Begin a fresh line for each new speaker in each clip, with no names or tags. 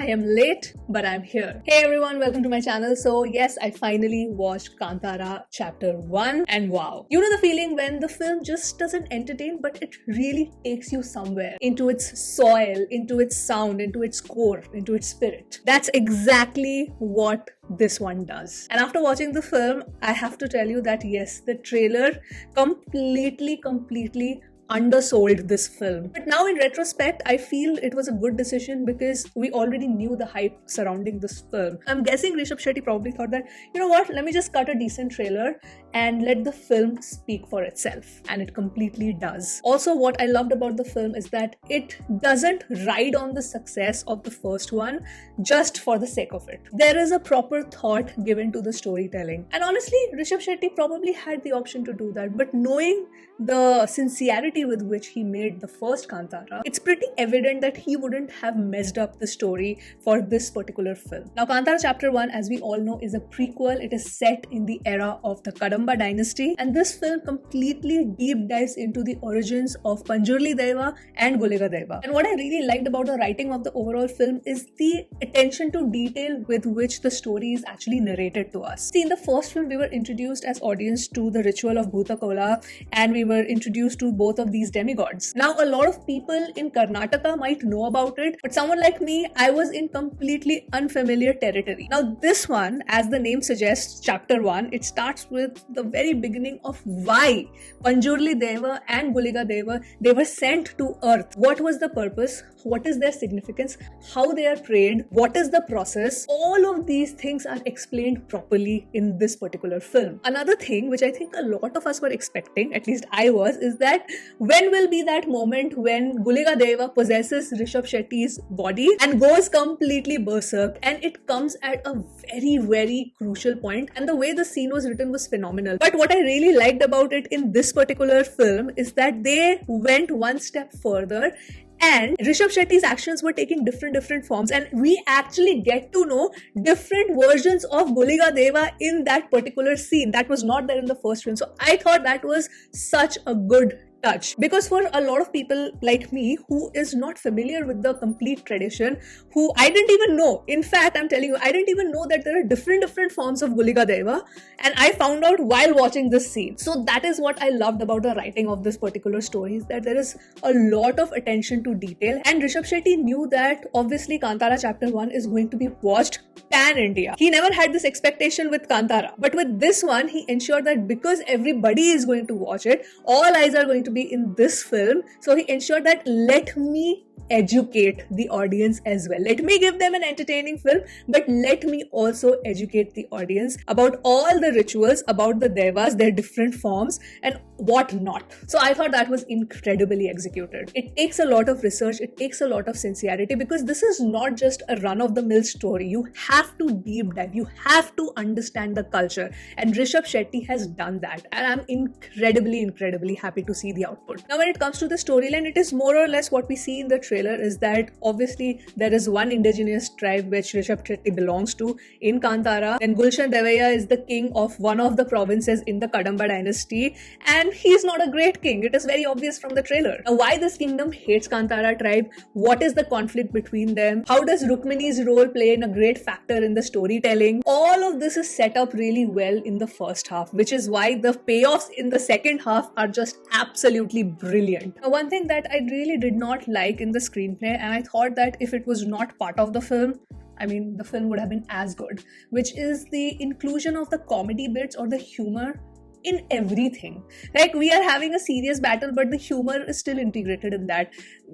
I am late, but I'm here. Hey everyone, welcome to my channel. So yes, I finally watched Kantara Chapter 1 and wow. You know the feeling when the film just doesn't entertain, but it really takes you somewhere. Into its soil, into its sound, into its core, into its spirit. That's exactly what this one does. And after watching the film, I have to tell you that yes, the trailer completely undersold this film. But now in retrospect, I feel it was a good decision because we already knew the hype surrounding this film. I'm guessing Rishabh Shetty probably thought that, you know what, let me just cut a decent trailer and let the film speak for itself. And it completely does. Also, what I loved about the film is that it doesn't ride on the success of the first one just for the sake of it. There is a proper thought given to the storytelling. And honestly, Rishabh Shetty probably had the option to do that. But knowing the sincerity with which he made the first Kantara, it's pretty evident that he wouldn't have messed up the story for this particular film. Now, Kantara Chapter 1, as we all know, is a prequel. It is set in the era of the Kadamba dynasty, and this film completely deep dives into the origins of Panjurli Deva and Guliga Deva. And what I really liked about the writing of the overall film is the attention to detail with which the story is actually narrated to us. See, in the first film, we were introduced as audience to the ritual of Bhuta Kola, and we were introduced to both of these demigods. Now, a lot of people in Karnataka might know about it, but someone like me, I was in completely unfamiliar territory. Now, this one, as the name suggests, Chapter 1, it starts with the very beginning of why Panjurli Deva and Guliga Deva, they were sent to earth. What was the purpose? What is their significance? How they are prayed? What is the process? All of these things are explained properly in this particular film. Another thing which I think a lot of us were expecting, at least I was, is that when will be that moment when Guliga Deva possesses Rishabh Shetty's body and goes completely berserk, and it comes at a very crucial point, and the way the scene was written was phenomenal. But what I really liked about it in this particular film is that they went one step further, and Rishabh Shetty's actions were taking different forms, and we actually get to know different versions of Guliga Deva in that particular scene that was not there in the first film. So I thought that was such a good touch, because for a lot of people like me who is not familiar with the complete tradition, who I didn't even know, in fact I'm telling you, I didn't even know that there are different forms of Guliga Deva, and I found out while watching this scene. So that is what I loved about the writing of this particular story, is that there is a lot of attention to detail, and Rishabh Shetty knew that obviously Kantara Chapter 1 is going to be watched pan-India. He never had this expectation with Kantara, but with this one he ensured that because everybody is going to watch it, all eyes are going to be in this film, so he ensured that let me educate the audience as well. Let me give them an entertaining film, but let me also educate the audience about all the rituals, about the devas, their different forms, and what not. So I thought that was incredibly executed. It takes a lot of research, it takes a lot of sincerity, because this is not just a run-of-the-mill story. You have to deep dive, you have to understand the culture, and Rishabh Shetty has done that, and I'm incredibly happy to see the output. Now, when it comes to the storyline, it is more or less what we see in the trailer, is that obviously there is one indigenous tribe which Rishabh Shetty belongs to in Kantara. Then Gulshan Devaya is the king of one of the provinces in the Kadamba dynasty, and he's not a great king. It is very obvious from the trailer. Now, why this kingdom hates Kantara tribe? What is the conflict between them? How does Rukmini's role play in a great factor in the storytelling? All of this is set up really well in the first half, which is why the payoffs in the second half are just absolutely brilliant. Now, one thing that I really did not like in the screenplay, and I thought that if it was not part of the film, I mean, the film would have been as good, which is the inclusion of the comedy bits or the humor in everything. Like, we are having a serious battle, but the humor is still integrated in that.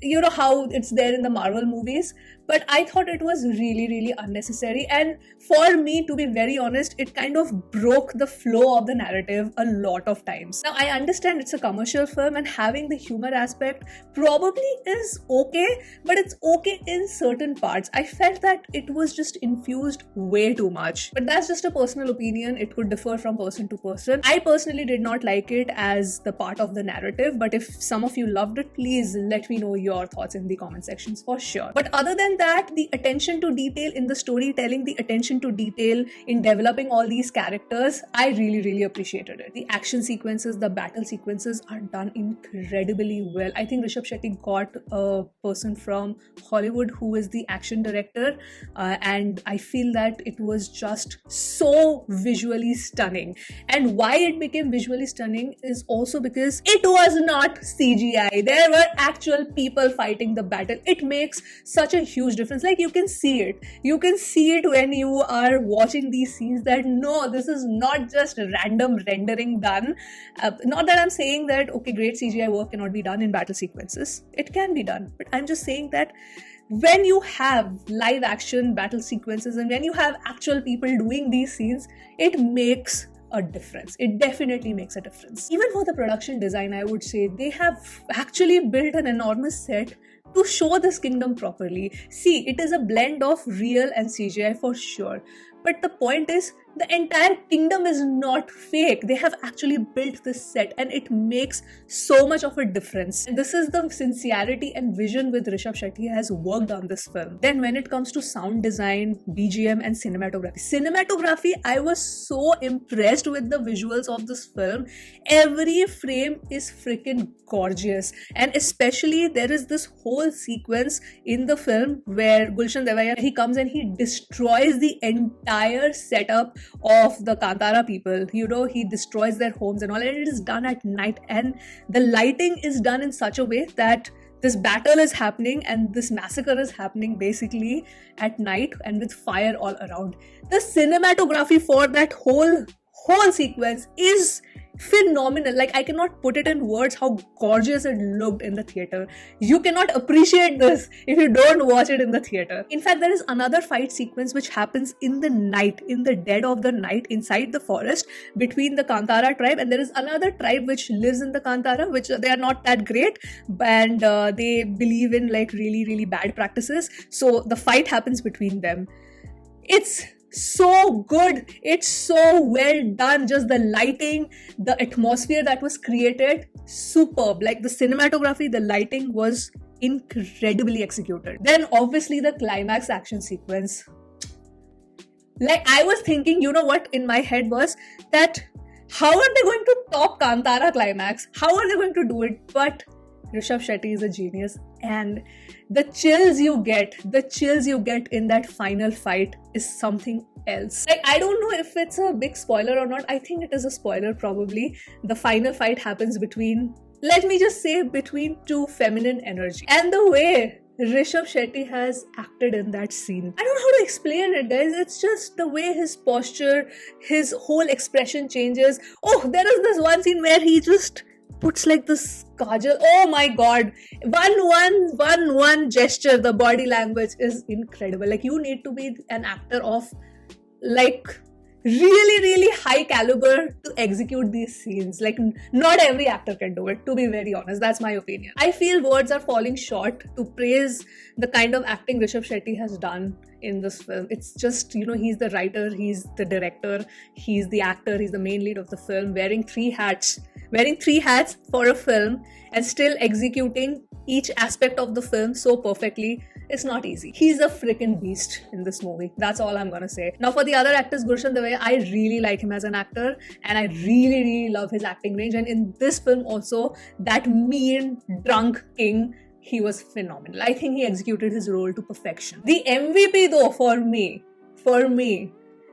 You know how it's there in the Marvel movies, but I thought it was really unnecessary, and for me, to be very honest, it kind of broke the flow of the narrative a lot of times. Now, I understand it's a commercial film, and having the humor aspect probably is okay, but it's okay in certain parts. I felt that it was just infused way too much, but that's just a personal opinion. It could differ from person to person. I personally did not like it as the part of the narrative, but if some of you loved it, please let me know your thoughts in the comment sections for sure. But other than that, the attention to detail in the storytelling, the attention to detail in developing all these characters, I really appreciated it. The action sequences, the battle sequences are done incredibly well. I think Rishabh Shetty got a person from Hollywood who is the action director, and I feel that it was just so visually stunning. And why it became visually stunning is also because it was not CGI. There were actual people fighting the battle. It makes such a huge difference. Like, you can see it. You can see it when you are watching these scenes that no, this is not just random rendering done. Not that I'm saying that, okay, great CGI work cannot be done in battle sequences. It can be done. But I'm just saying that when you have live action battle sequences and when you have actual people doing these scenes, it makes a difference. It definitely makes a difference. Even for the production design, I would say they have actually built an enormous set to show this kingdom properly. See, it is a blend of real and CGI for sure. But the point is, the entire kingdom is not fake. They have actually built this set and it makes so much of a difference. And this is the sincerity and vision with Rishabh Shetty has worked on this film. Then when it comes to sound design, BGM and cinematography, I was so impressed with the visuals of this film. Every frame is freaking gorgeous. And especially there is this whole sequence in the film where Gulshan Devaya, he comes and he destroys the entire setup of the Kantara people. You know, he destroys their homes and all, and it is done at night, and the lighting is done in such a way that this battle is happening and this massacre is happening basically at night and with fire all around. The cinematography for that whole sequence is phenomenal. Like, I cannot put it in words how gorgeous it looked in the theater. You cannot appreciate this if you don't watch it in the theater. In fact, there is another fight sequence which happens in the night, in the dead of the night, inside the forest between the Kantara tribe, and there is another tribe which lives in the Kantara, which they are not that great, and they believe in like really bad practices. So the fight happens between them. It's so good. It's so well done. Just the lighting, the atmosphere that was created, superb. Like, the cinematography, the lighting was incredibly executed. Then obviously the climax action sequence. Like, I was thinking, you know what in my head was that how are they going to top Kantara climax? How are they going to do it? But Rishabh Shetty is a genius, and the chills you get in that final fight is something else. Like, I don't know if it's a big spoiler or not. I think it is a spoiler probably. The final fight happens between, let me just say, between two feminine energy. And the way Rishabh Shetty has acted in that scene, I don't know how to explain it, guys. It's just the way his posture, his whole expression changes. Oh, there is this one scene where he just puts like this kajal. Oh my god, one gesture, the body language is incredible. Like, you need to be an actor of like really high caliber to execute these scenes. Like, not every actor can do it, to be very honest. That's my opinion. I feel words are falling short to praise the kind of acting Rishabh Shetty has done in this film. It's just, you know, he's the writer, he's the director, he's the actor, he's the main lead of the film, wearing three hats for a film and still executing each aspect of the film so perfectly. It's not easy. He's a freaking beast in this movie. That's all I'm gonna say. Now, for the other actors, Gulshan Devaya, I really like him as an actor and I really love his acting range. And in this film also, that mean drunk king, he was phenomenal. I think he executed his role to perfection. The MVP though for me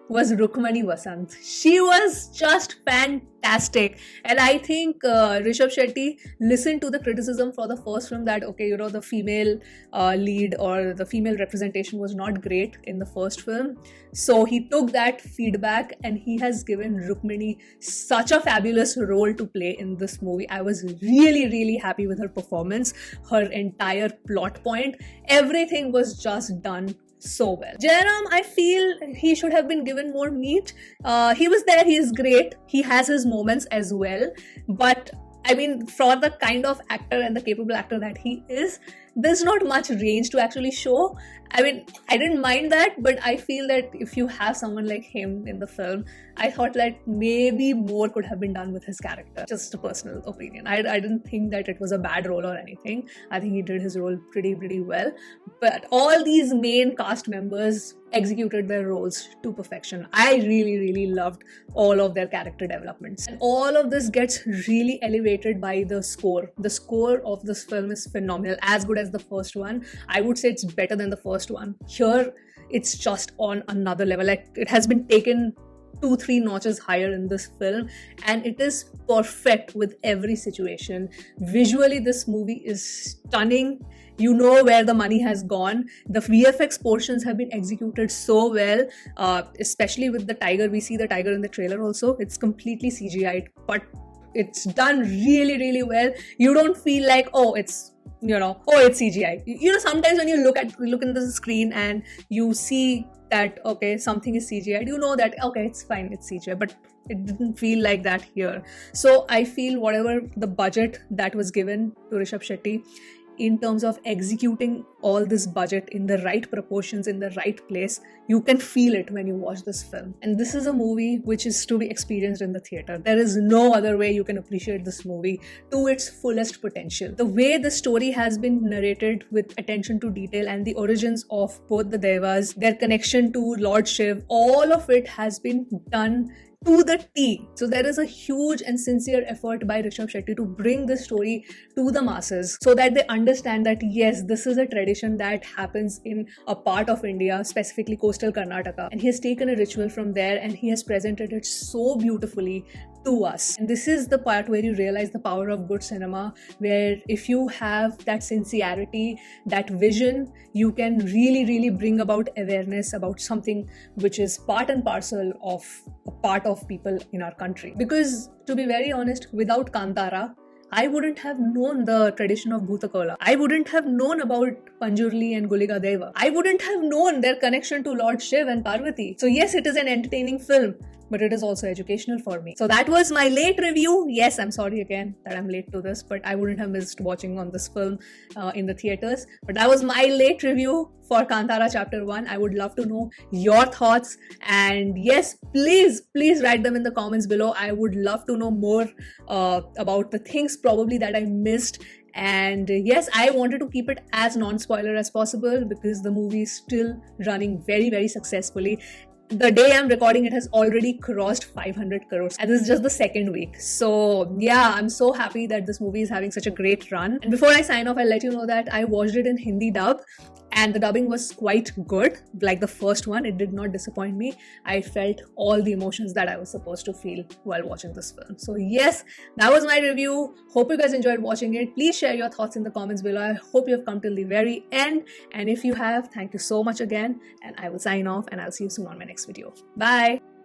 was Rukmani Vasant. She was just fantastic. And I think Rishabh Shetty listened to the criticism for the first film that, okay, you know, the female lead or the female representation was not great in the first film. So he took that feedback and he has given Rukmani such a fabulous role to play in this movie. I was really happy with her performance, her entire plot point. Everything was just done so well. Jairam, I feel he should have been given more meat. He was there, he is great. He has his moments as well. But I mean, for the kind of actor and the capable actor that he is, there's not much range to actually show. I mean, I didn't mind that, but I feel that if you have someone like him in the film, I thought that maybe more could have been done with his character. Just a personal opinion. I didn't think that it was a bad role or anything. I think he did his role pretty well. But all these main cast members executed their roles to perfection. I really loved all of their character developments. And all of this gets really elevated by the score. The score of this film is phenomenal, as good as the first one. I would say it's better than the first one. Here, it's just on another level. Like, it has been taken 2-3 notches higher in this film, and it is perfect with every situation. Visually, this movie is stunning. You know where the money has gone. The VFX portions have been executed so well, especially with the tiger. We see the tiger in the trailer also. It's completely CGI, but it's done really well. You don't feel like, oh, it's CGI. Sometimes when you look in the screen and you see that, okay, something is CGI, you know that, okay, it's fine, it's CGI, but it didn't feel like that here. So I feel whatever the budget that was given to Rishabh Shetty, in terms of executing all this budget in the right proportions, in the right place, you can feel it when you watch this film. And this is a movie which is to be experienced in the theater. There is no other way you can appreciate this movie to its fullest potential. The way the story has been narrated with attention to detail and the origins of both the Devas, their connection to Lord Shiv, all of it has been done to the T. So there is a huge and sincere effort by Rishabh Shetty to bring this story to the masses so that they understand that yes, this is a tradition that happens in a part of India, specifically coastal Karnataka. And he has taken a ritual from there and he has presented it so beautifully to us. And this is the part where you realize the power of good cinema, where if you have that sincerity, that vision, you can really bring about awareness about something which is part and parcel of a part of people in our country. Because to be very honest, without Kantara, I wouldn't have known the tradition of Bhutakola. I wouldn't have known about Panjurli and Gulika Deva. I wouldn't have known their connection to Lord Shiv and Parvati. So yes, it is an entertaining film, but it is also educational for me. So that was my late review. Yes, I'm sorry again that I'm late to this, but I wouldn't have missed watching on this film in the theaters. But that was my late review for Kantara Chapter 1. I would love to know your thoughts. And yes, please write them in the comments below. I would love to know more about the things probably that I missed. And yes, I wanted to keep it as non-spoiler as possible because the movie is still running very successfully. The day I'm recording, it has already crossed 500 crores and this is just the second week. So yeah, I'm so happy that this movie is having such a great run. And before I sign off, I'll let you know that I watched it in Hindi dub and the dubbing was quite good. Like the first one, it did not disappoint me. I felt all the emotions that I was supposed to feel while watching this film. So yes, that was my review. Hope you guys enjoyed watching it. Please share your thoughts in the comments below. I hope you have come till the very end. And if you have, thank you so much again. And I will sign off and I'll see you soon on my next video. Bye.